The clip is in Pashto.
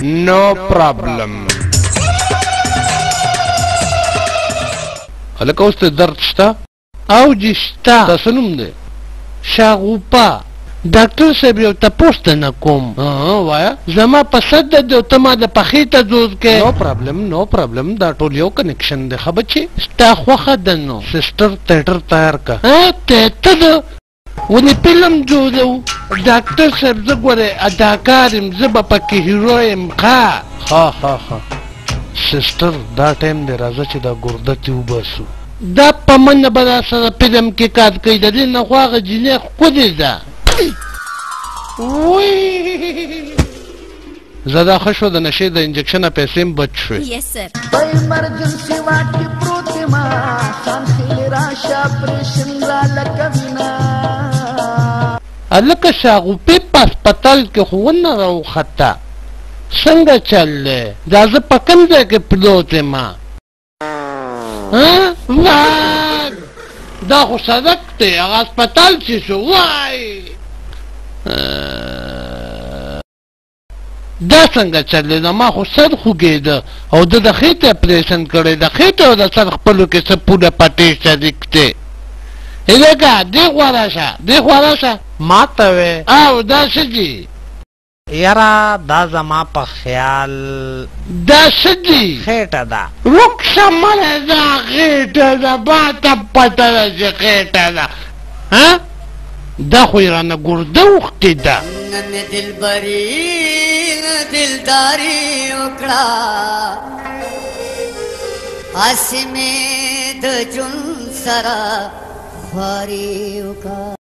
No problem. هلکه اوس ته درد شته؟ او جي شته. تا څه نوم دی؟ شاغوپا. ډاکټر صاحب یو تپوس نه کوم. وایه. زما په سد دی او ته ما د پښې ته دوز کې. نو پرابلم دا ټول یو کنیکشن دی ښه بچې. ستا خوښه ده نو سسټر تیټر تیار که. تیټر ولې فلم جوړو؟ ډاکټر صاحب زه ګورې اداکار یم، زه به پکې هیرو یم. ښه سسټر دا ټایم دی راځه چې دا ګرده تې وباسو. دا په منډه به را سره فلم کې کار کوي، د دې نه خو هغه جینۍ ښکلې ده. زه دا ښه شو د نشې د انجکشنه پیسې هم بچ شوې. هلکه شاغوپې په هسپتال کې خو ونه راوخته. څنګه چل دی؟ دا زه په کوم ځای کې پلوت یم؟ دا خو سړک دی، هغه هسپتال چې شو. وای دا څنګه چل دی؟ ما خو سر خوږېده او ده د خېټې اپریشن کړی. د خېټې او د سر خپلو کې څه پوله پټې شریک دی. هلکه دې خوا راشه، دې خوا راشه. ما ته وې او دا څه دي؟ یاره دا زما په خیال دا څه دي؟ خېټه ده. رخصه مړه دا خېټه ده، ماته پته ده چې خېټه ده. دا خو یې رانه ګرده اوښتې ده. نن دلبري دلداري وکړه، هسې مې د ژوند سره خواري وکړه.